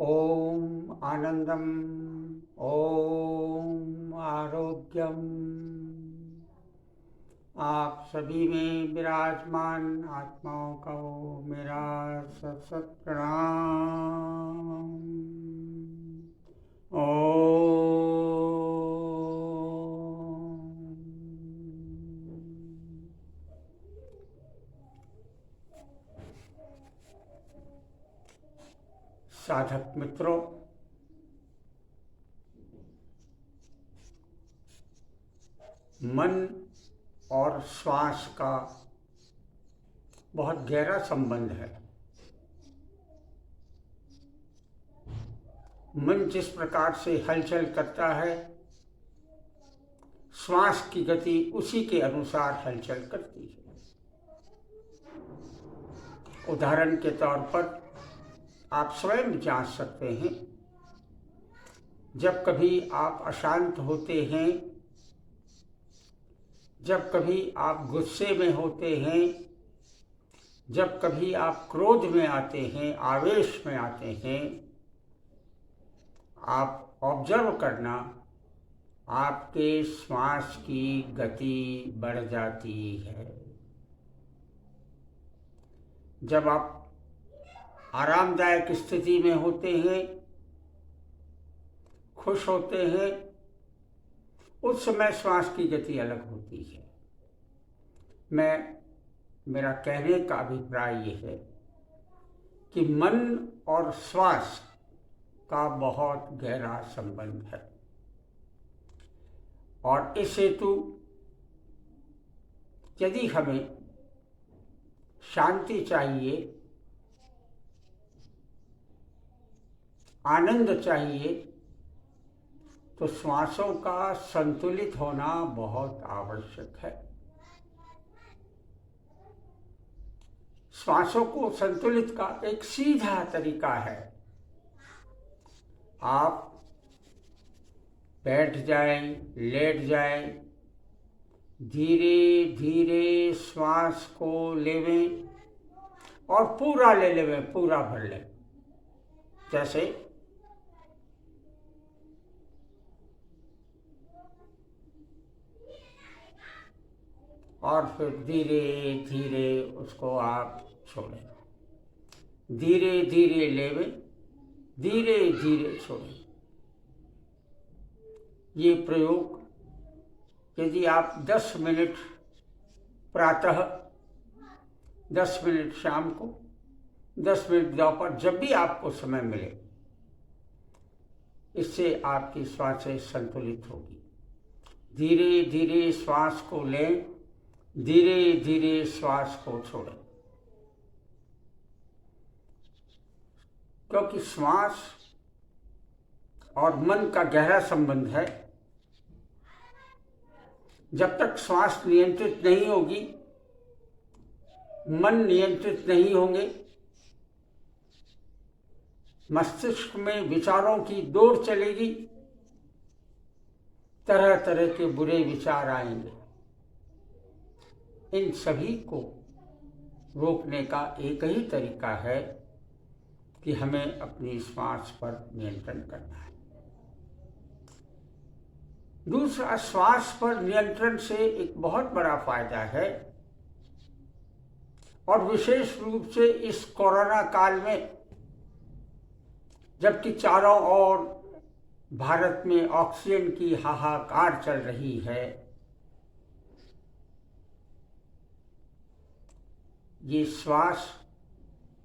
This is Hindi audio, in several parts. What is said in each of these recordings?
ओम आनंदम, ओम आरोग्यम आप सभी में विराजमान आत्माओं को मेरा सत प्रणाम। साधक मित्रों, मन और श्वास का बहुत गहरा संबंध है। मन जिस प्रकार से हलचल करता है, श्वास की गति उसी के अनुसार हलचल करती है। उदाहरण के तौर पर आप स्वयं जांच सकते हैं, जब कभी आप अशांत होते हैं, जब कभी आप गुस्से में होते हैं, जब कभी आप क्रोध में आते हैं, आवेश में आते हैं, आप ऑब्जर्व करना, आपके श्वास की गति बढ़ जाती है। जब आप आरामदायक स्थिति में होते हैं, खुश होते हैं, उस समय श्वास की गति अलग होती है। मेरा कहने का अभिप्राय ये है कि मन और श्वास का बहुत गहरा संबंध है, और इस हेतु यदि हमें शांति चाहिए, आनंद चाहिए, तो श्वासों का संतुलित होना बहुत आवश्यक है। श्वासों को संतुलित का एक सीधा तरीका है, आप बैठ जाएं, लेट जाएं, धीरे धीरे श्वास को लेवें और पूरा ले लेवें, पूरा भर लें। जैसे और फिर धीरे धीरे उसको आप छोड़ें, धीरे धीरे लेवें, धीरे धीरे छोड़ें। ये प्रयोग यदि आप 10 मिनट प्रातः, 10 मिनट शाम को, 10 मिनट दोपहर, जब भी आपको समय मिले, इससे आपकी श्वासें संतुलित होगी। धीरे धीरे श्वास को लें, धीरे धीरे श्वास को छोड़ें, क्योंकि श्वास और मन का गहरा संबंध है। जब तक श्वास नियंत्रित नहीं होगी, मन नियंत्रित नहीं होंगे, मस्तिष्क में विचारों की दौड़ चलेगी, तरह तरह के बुरे विचार आएंगे। इन सभी को रोकने का एक ही तरीका है कि हमें अपनी श्वास पर नियंत्रण करना है। दूसरा, श्वास पर नियंत्रण से एक बहुत बड़ा फायदा है, और विशेष रूप से इस कोरोना काल में, जबकि चारों ओर भारत में ऑक्सीजन की हाहाकार चल रही है, ये श्वास,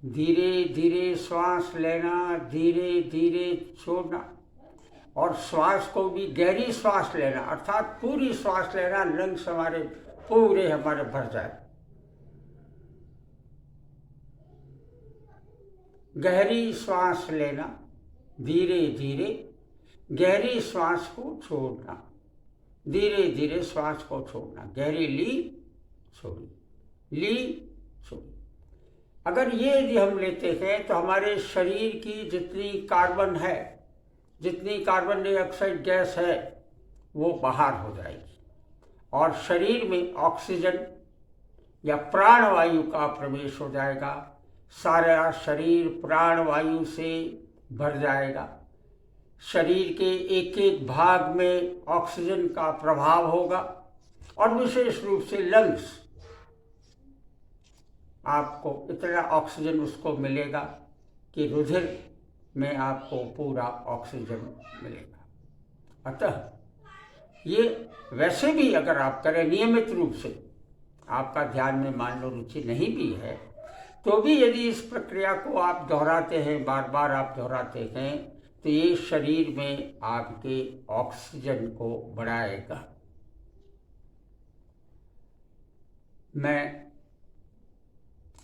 धीरे धीरे श्वास लेना, धीरे धीरे छोड़ना, और श्वास को भी गहरी श्वास लेना, अर्थात पूरी श्वास लेना, लंग्स हमारे भर जाए। गहरी श्वास लेना, धीरे धीरे, गहरी श्वास को छोड़ना, धीरे धीरे श्वास को छोड़ना। गहरी ली, छोड़ी, ली, छोड़ी। अगर ये यदि हम लेते हैं तो हमारे शरीर की जितनी कार्बन है, जितनी कार्बन डाइऑक्साइड गैस है, वो बाहर हो जाएगी, और शरीर में ऑक्सीजन या प्राणवायु का प्रवेश हो जाएगा। सारा शरीर प्राणवायु से भर जाएगा। शरीर के एक एक भाग में ऑक्सीजन का प्रभाव होगा और विशेष रूप से लंग्स, आपको इतना ऑक्सीजन उसको मिलेगा कि रुधिर में आपको पूरा ऑक्सीजन मिलेगा। अतः ये वैसे भी अगर आप करें नियमित रूप से, आपका ध्यान में मान लो रुचि नहीं भी है, तो भी यदि इस प्रक्रिया को आप दोहराते हैं, बार बार आप दोहराते हैं, तो ये शरीर में आपके ऑक्सीजन को बढ़ाएगा। मैं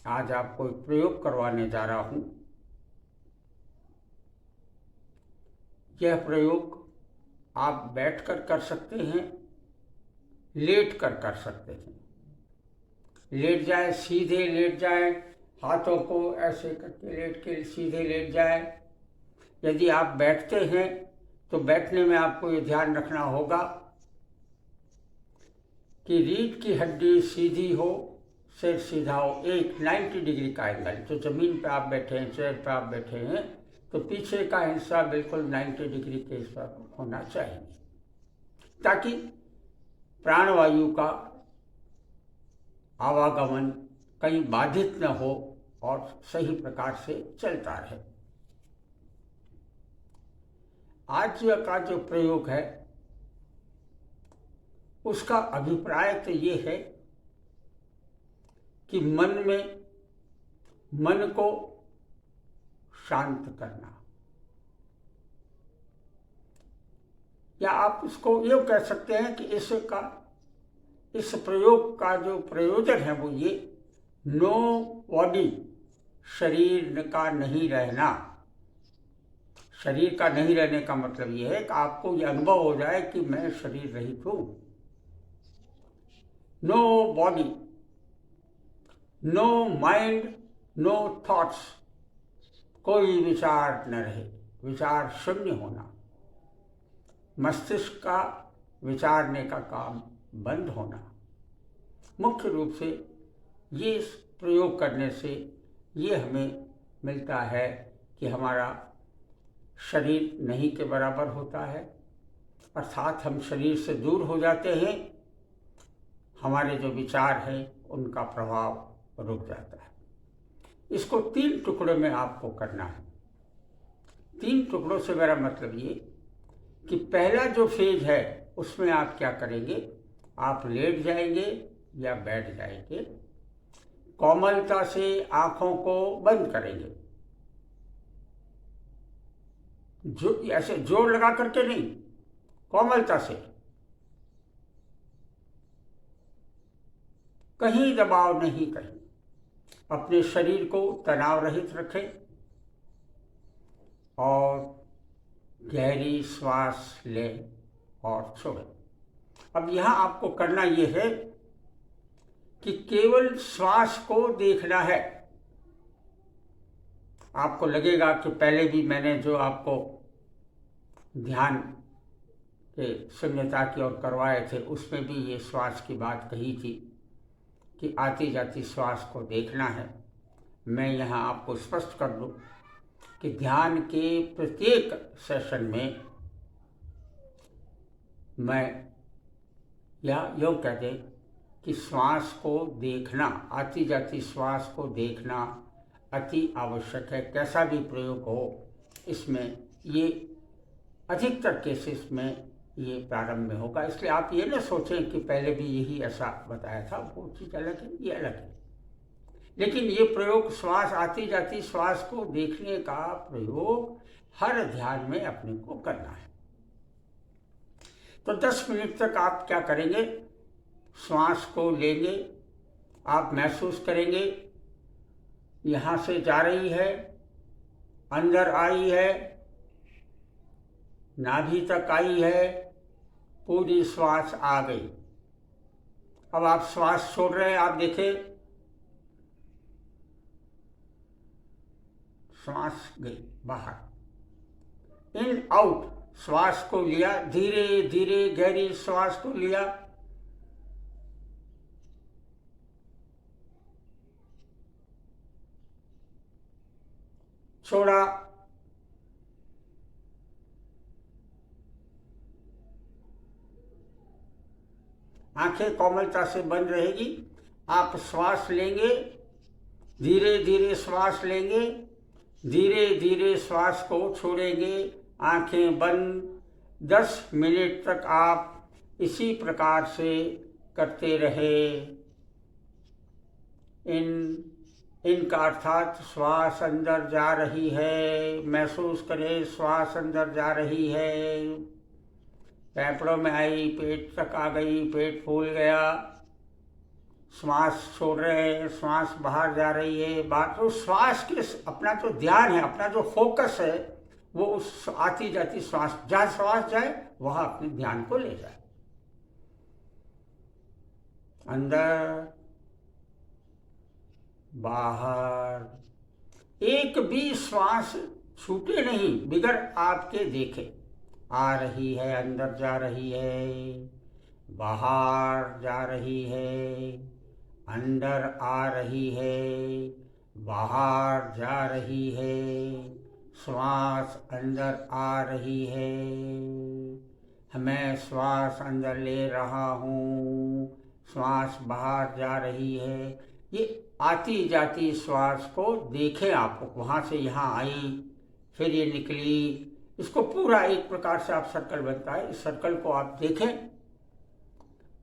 आज आपको एक प्रयोग करवाने जा रहा हूं। यह प्रयोग आप बैठकर कर सकते हैं, लेट कर सकते हैं। लेट जाए, सीधे लेट जाए, हाथों को ऐसे करके लेट के सीधे लेट जाए। यदि आप बैठते हैं तो बैठने में आपको ये ध्यान रखना होगा कि रीढ़ की हड्डी सीधी हो, सिर सीधा हो, एक 90 डिग्री का एंगल। तो जमीन पे आप बैठे हैं, चेयर पे आप बैठे हैं, तो पीछे का हिस्सा बिल्कुल 90 डिग्री के इस पर होना चाहिए, ताकि प्राणवायु का आवागमन कहीं बाधित न हो और सही प्रकार से चलता रहे। आज का जो प्रयोग है उसका अभिप्राय तो ये है कि मन को शांत करना, या आप इसको ये कह सकते हैं कि इस प्रयोग का जो प्रयोजन है वो ये, नो बॉडी, शरीर का नहीं रहना। शरीर का नहीं रहने का मतलब ये है कि आपको ये अनुभव हो जाए कि मैं शरीर रहित हूं। No body, no mind, no thoughts, कोई विचार न रहे, विचार शून्य होना, मस्तिष्क का विचारने का काम बंद होना। मुख्य रूप से ये प्रयोग करने से ये हमें मिलता है कि हमारा शरीर नहीं के बराबर होता है, अर्थात हम शरीर से दूर हो जाते हैं, हमारे जो विचार हैं उनका प्रभाव रुक जाता है। इसको 3 टुकड़ों में आपको करना है। 3 टुकड़ों से मेरा मतलब ये कि पहला जो फेज है उसमें आप क्या करेंगे, आप लेट जाएंगे या बैठ जाएंगे, कोमलता से आंखों को बंद करेंगे, जो ऐसे जोर लगा करके नहीं, कोमलता से, कहीं दबाव नहीं, कहीं अपने शरीर को तनाव रहित रखें और गहरी श्वास लें और छोड़ें। अब यहाँ आपको करना ये है कि केवल श्वास को देखना है। आपको लगेगा कि पहले भी मैंने जो आपको ध्यान के शून्यता की ओर करवाए थे उसमें भी ये श्वास की बात कही थी कि आती जाती श्वास को देखना है। मैं यहाँ आपको स्पष्ट कर दूँ कि ध्यान के प्रत्येक सेशन में मैं या यूँ कह दें कि श्वास को देखना, आती जाती श्वास को देखना अति आवश्यक है। कैसा भी प्रयोग हो, इसमें ये अधिकतर केसेस में ये प्रारंभ में होगा। इसलिए आप ये न सोचें कि पहले भी यही ऐसा बताया था, वो चीज़ अलग है, ये अलग है। लेकिन ये प्रयोग श्वास आती जाती श्वास को देखने का प्रयोग हर ध्यान में अपने को करना है। तो 10 मिनट तक आप क्या करेंगे, श्वास को लेंगे, आप महसूस करेंगे यहाँ से जा रही है, अंदर आई है, नाभि तक आई है, पूरी श्वास आ गई। अब आप श्वास छोड़ रहे हैं, आप देखें श्वास गई बाहर, इन आउट, श्वास को लिया, धीरे धीरे गहरी श्वास को लिया, छोड़ा, आंखें कोमलता से बंद रहेगी। आप श्वास लेंगे, धीरे धीरे श्वास लेंगे, धीरे धीरे श्वास को छोड़ेंगे, आंखें बंद। 10 मिनट तक आप इसी प्रकार से करते रहे। इनका अर्थात श्वास अंदर जा रही है, महसूस करें श्वास अंदर जा रही है, फेफड़ों में आई, पेट तक आ गई, पेट फूल गया, श्वास छोड़ रहे हैं, श्वास बाहर जा रही है। बात तो श्वास के अपना जो ध्यान है, अपना जो फोकस है, वो उस आती जाती श्वास, जहाँ श्वास जाए वहाँ अपने ध्यान को ले जाए। अंदर बाहर, एक भी श्वास छूटे नहीं, बिगर आपके देखे। आ रही है, अंदर जा रही है, बाहर जा रही है, अंदर आ रही है, बाहर जा रही है, श्वास अंदर आ रही है, मैं श्वास अंदर ले रहा हूँ, श्वास बाहर जा रही है। ये आती जाती श्वास को देखें आप, वहाँ से यहाँ आई, फिर ये निकली, इसको पूरा एक प्रकार से आप सर्कल बनता है, इस सर्कल को आप देखें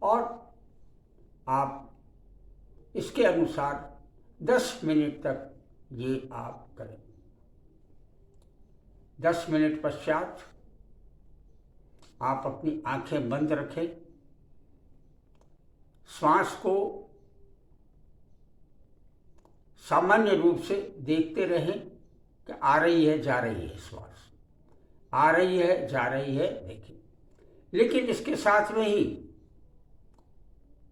और आप इसके अनुसार 10 मिनट तक ये आप करें। 10 मिनट पश्चात आप अपनी आंखें बंद रखें, श्वास को सामान्य रूप से देखते रहें कि आ रही है, जा रही है, श्वास आ रही है, जा रही है, देखें। लेकिन इसके साथ में ही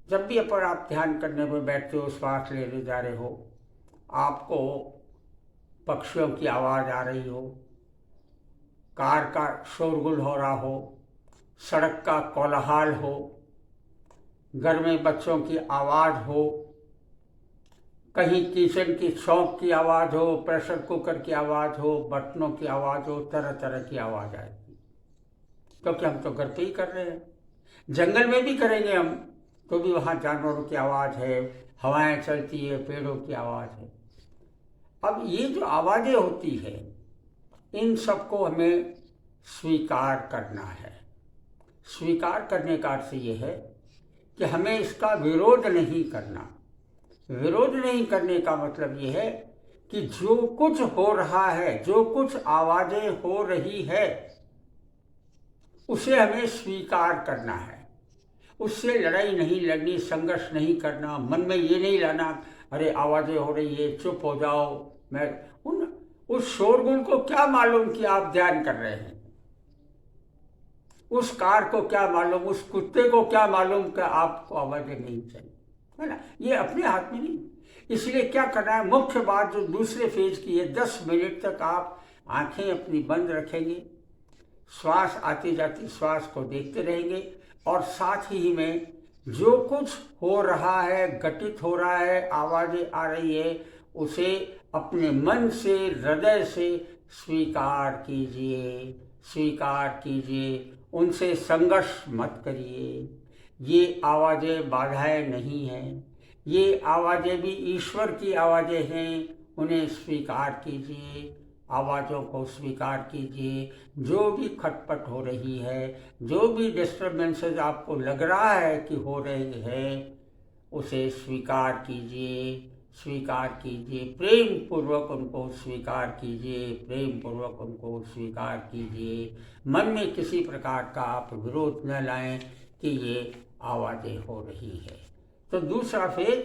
जब भी पर आप ध्यान करने में बैठते हो, श्वास लेने जा रहे हो, आपको पक्षियों की आवाज़ आ रही हो, कार का शोरगुल हो रहा हो, सड़क का कोलाहल हो, घर में बच्चों की आवाज़ हो, कहीं किचन की शौक की आवाज़ हो, प्रेशर कुकर की आवाज़ हो, बर्तनों की आवाज़ हो, तरह तरह की आवाज़ आएगी, क्योंकि हम तो घर पे ही कर रहे हैं। जंगल में भी करेंगे हम तो भी वहाँ जानवरों की आवाज़ है, हवाएं चलती है, पेड़ों की आवाज़ है। अब ये जो आवाज़ें होती है, इन सबको हमें स्वीकार करना है। स्वीकार करने का अर्थ ये है कि हमें इसका विरोध नहीं करना। विरोध नहीं करने का मतलब ये है कि जो कुछ हो रहा है, जो कुछ आवाज़ें हो रही है, उसे हमें स्वीकार करना है। उससे लड़ाई नहीं लड़नी, संघर्ष नहीं करना, मन में ये नहीं लाना अरे आवाज़ें हो रही है, चुप हो जाओ। मैं उस शोरगुल को क्या मालूम कि आप ध्यान कर रहे हैं, उस कार को क्या मालूम, उस कुत्ते को क्या मालूम कि आपको आवाज़ें नहीं चाहिए, है ना। ये अपने हाथ में नहीं। इसलिए क्या करना है, मुख्य बात जो दूसरे फेज की है, 10 मिनट तक आप आंखें अपनी बंद रखेंगे, श्वास आती जाती श्वास को देखते रहेंगे और साथ ही में जो कुछ हो रहा है, घटित हो रहा है, आवाज़ें आ रही है, उसे अपने मन से, हृदय से स्वीकार कीजिए, स्वीकार कीजिए। उनसे संघर्ष मत करिए। ये आवाज़ें बाधाएं नहीं हैं, ये आवाज़ें भी ईश्वर की आवाज़ें हैं, उन्हें स्वीकार कीजिए, आवाज़ों को स्वीकार कीजिए। जो भी खटपट हो रही है, जो भी डिस्टर्बेंसेस आपको लग रहा है कि हो रही है, उसे स्वीकार कीजिए, स्वीकार कीजिए, प्रेम पूर्वक उनको स्वीकार कीजिए, प्रेम पूर्वक उनको स्वीकार कीजिए। मन में किसी प्रकार का आप विरोध न लाएं कि ये आवाज़ें हो रही है। तो दूसरा फेज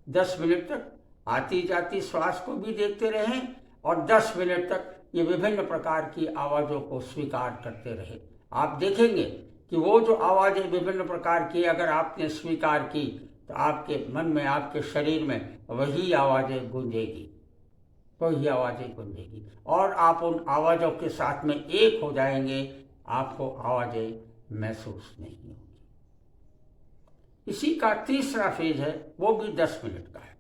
10 मिनट तक आती जाती श्वास को भी देखते रहें और 10 मिनट तक ये विभिन्न प्रकार की आवाज़ों को स्वीकार करते रहे। आप देखेंगे कि वो जो आवाज़ें विभिन्न प्रकार की अगर आपने स्वीकार की तो आपके मन में, आपके शरीर में वही आवाज़ें गूंजेगी, वही आवाज़ें गूंजेगी और आप उन आवाज़ों के साथ में एक हो जाएंगे, आपको आवाज़ें महसूस नहीं होगी। इसी का तीसरा फेज है, वो भी 10 मिनट का है।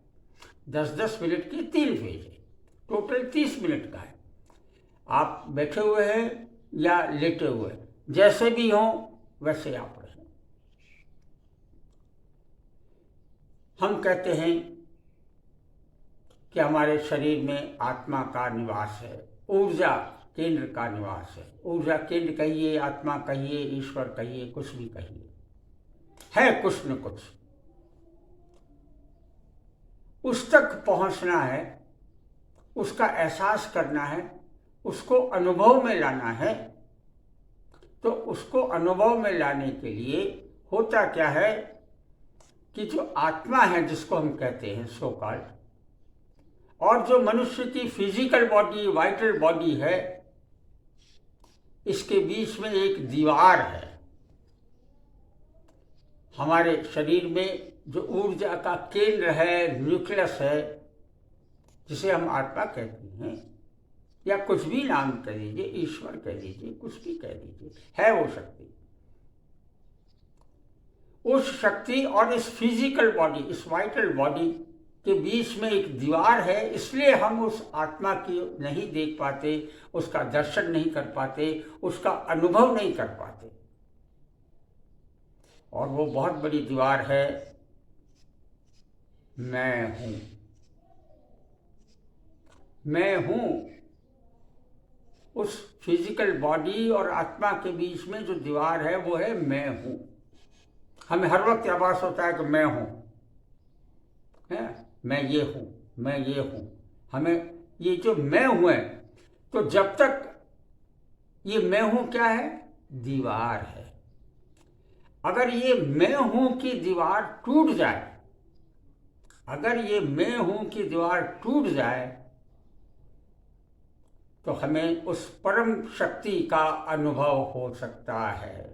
10-10 मिनट के 3 फेज है, टोटल 30 मिनट का है। आप बैठे हुए हैं या लेटे हुए हैं, जैसे भी हों वैसे आप रहें। हम कहते हैं कि हमारे शरीर में आत्मा का निवास है, ऊर्जा केंद्र का निवास है। ऊर्जा केंद्र कहिए, आत्मा कहिए, ईश्वर कहिए, कुछ भी कहिए, है कुछ न कुछ। उस तक पहुंचना है, उसका एहसास करना है, उसको अनुभव में लाना है। तो उसको अनुभव में लाने के लिए होता क्या है कि जो आत्मा है, जिसको हम कहते हैं सो कॉल्ड, और जो मनुष्य की फिजिकल बॉडी, वाइटल बॉडी है, इसके बीच में एक दीवार है। हमारे शरीर में जो ऊर्जा का केंद्र है, न्यूक्लियस है, जिसे हम आत्मा कहते हैं, या कुछ भी नाम कह दीजिए, ईश्वर कह दीजिए, कुछ भी कह दीजिए, है वो शक्ति। उस शक्ति और इस फिजिकल बॉडी, इस वाइटल बॉडी के बीच में एक दीवार है। इसलिए हम उस आत्मा की नहीं देख पाते, उसका दर्शन नहीं कर पाते, उसका अनुभव नहीं कर पाते। और वो बहुत बड़ी दीवार है, मैं हूं। मैं हूं, उस फिजिकल बॉडी और आत्मा के बीच में जो दीवार है वो है मैं हूं। हमें हर वक्त आभास होता है कि मैं हूं, है, मैं ये हूं, मैं ये हूं। हमें ये जो मैं हूं है, तो जब तक ये मैं हूं क्या है, दीवार है। अगर ये मैं हूं की दीवार टूट जाए, अगर ये मैं हूं की दीवार टूट जाए, तो हमें उस परम शक्ति का अनुभव हो सकता है।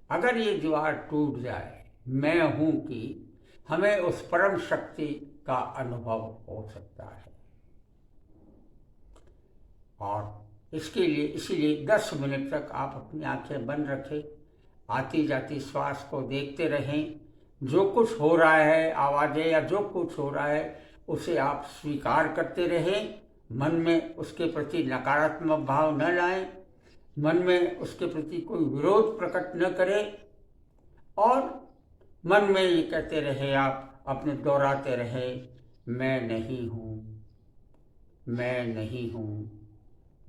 अगर ये दीवार टूट जाए मैं हूं की, हमें उस परम शक्ति का अनुभव हो सकता है। और इसके लिए, इसीलिए 10 मिनट तक आप अपनी आंखें बंद रखें, आती जाती श्वास को देखते रहें। जो कुछ हो रहा है, आवाज़ें या जो कुछ हो रहा है, उसे आप स्वीकार करते रहें। मन में उसके प्रति नकारात्मक भाव न लाएं, मन में उसके प्रति कोई विरोध प्रकट न करें, और मन में ये कहते रहे, आप अपने दोहराते रहे, मैं नहीं हूँ, मैं नहीं हूँ,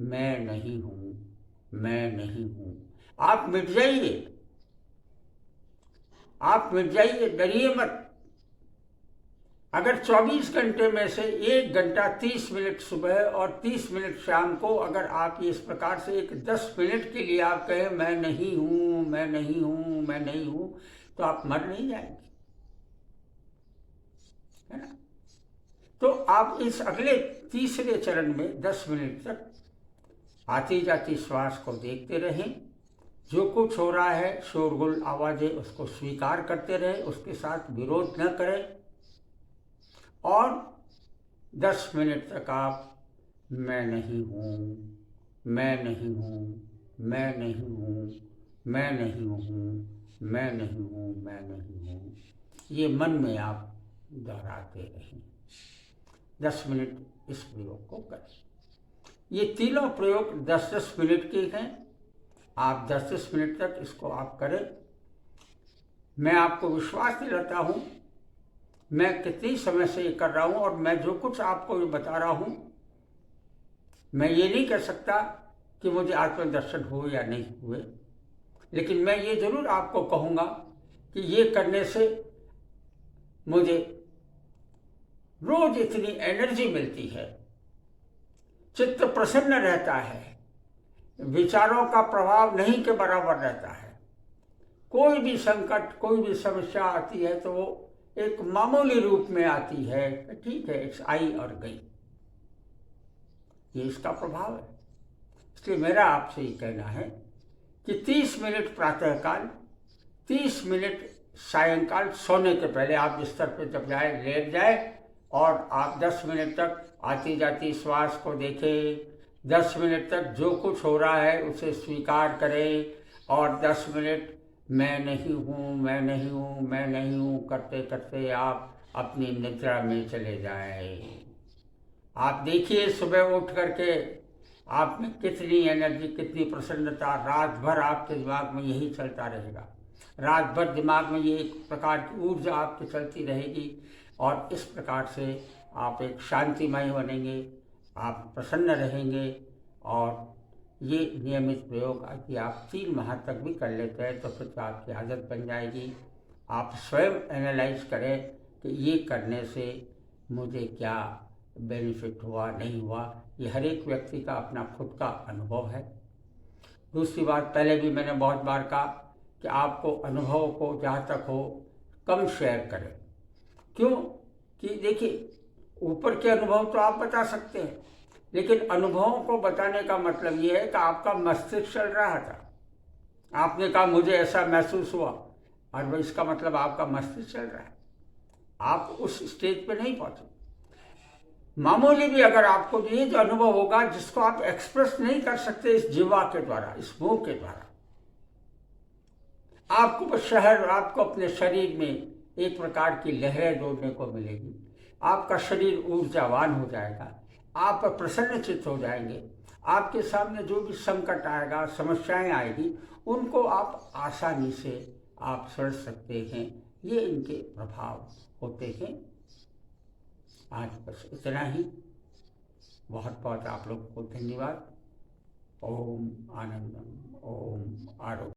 मैं नहीं हूँ, मैं नहीं हूँ। आप मिट जाइए, आप मिट जाइए, डरिए मत। अगर 24 घंटे में से 1 घंटा 30 मिनट सुबह और 30 मिनट शाम को अगर आप इस प्रकार से एक 10 मिनट के लिए आप कहें मैं नहीं हूँ, मैं नहीं हूँ, मैं नहीं हूँ, तो आप मर नहीं जाएंगे, है ना। तो आप इस अगले तीसरे चरण में 10 मिनट तक आती जाती श्वास को देखते रहें। जो कुछ हो रहा है, शोरगुल, आवाज़ें, उसको स्वीकार करते रहे, उसके साथ विरोध न करें। और 10 मिनट तक आप मैं नहीं हूँ, मैं नहीं हूँ, मैं नहीं हूँ, मैं नहीं हूँ, मैं नहीं हूँ, मैं नहीं हूँ, ये मन में आप दोहराते रहें। 10 मिनट इस प्रयोग को करें। ये तीनों प्रयोग 10-10 मिनट के हैं। आप 10-10 मिनट तक इसको आप करें। मैं आपको विश्वास दिलाता हूँ, मैं कितनी समय से ये कर रहा हूँ, और मैं जो कुछ आपको ये बता रहा हूँ, मैं ये नहीं कह सकता कि मुझे आत्मदर्शन हुए या नहीं हुए, लेकिन मैं ये जरूर आपको कहूँगा कि ये करने से मुझे रोज इतनी एनर्जी मिलती है, चित्त प्रसन्न रहता है, विचारों का प्रभाव नहीं के बराबर रहता है। कोई भी संकट, कोई भी समस्या आती है तो वो एक मामूली रूप में आती है, ठीक है, आई और गई, ये इसका प्रभाव है। इसलिए मेरा आपसे ये कहना है कि 30 मिनट प्रातःकाल, 30 मिनट सायंकाल, सोने के पहले आप बिस्तर पर जब जाए, लेट जाए, और आप 10 मिनट तक आती जाती श्वास को देखें। 10 मिनट तक जो कुछ हो रहा है उसे स्वीकार करें, और 10 मिनट मैं नहीं हूँ, मैं नहीं हूँ, मैं नहीं हूँ करते करते आप अपनी निद्रा में चले जाएं। आप देखिए सुबह उठ करके आप में कितनी एनर्जी, कितनी प्रसन्नता, रात भर आपके दिमाग में यही चलता रहेगा। रात भर दिमाग में ये एक प्रकार की ऊर्जा आपकी चलती रहेगी और इस प्रकार से आप एक शांतिमय बनेंगे, आप प्रसन्न रहेंगे। और ये नियमित प्रयोग यदि आप 3 माह तक भी कर लेते हैं तो फिर तो आपकी आदत बन जाएगी। आप स्वयं एनालाइज करें कि ये करने से मुझे क्या बेनिफिट हुआ, नहीं हुआ। ये हर एक व्यक्ति का अपना खुद का अनुभव है। दूसरी बात, पहले भी मैंने बहुत बार कहा कि आपको अनुभव को जहाँ तक हो कम शेयर करें। क्यों? कि देखिए, ऊपर के अनुभव तो आप बता सकते हैं, लेकिन अनुभवों को बताने का मतलब ये है कि आपका मस्तिष्क चल रहा था। आपने कहा मुझे ऐसा महसूस हुआ, और वो इसका मतलब आपका मस्तिष्क चल रहा है, आप उस स्टेज पे नहीं पहुंचे। मामूली भी अगर आपको ये जो अनुभव होगा जिसको आप एक्सप्रेस नहीं कर सकते इस जीवा के द्वारा, इस मुंह के द्वारा, आपको अपने शरीर में एक प्रकार की लहरें जोड़ने को मिलेगी। आपका शरीर ऊर्जावान हो जाएगा, आप प्रसन्नचित्त हो जाएंगे। आपके सामने जो भी संकट आएगा, समस्याएं आएगी, उनको आप आसानी से आप सड़ सकते हैं। ये इनके प्रभाव होते हैं। आज बस इतना ही। बहुत बहुत आप लोग को धन्यवाद। ओम आनंदम, ओम आरोग्य।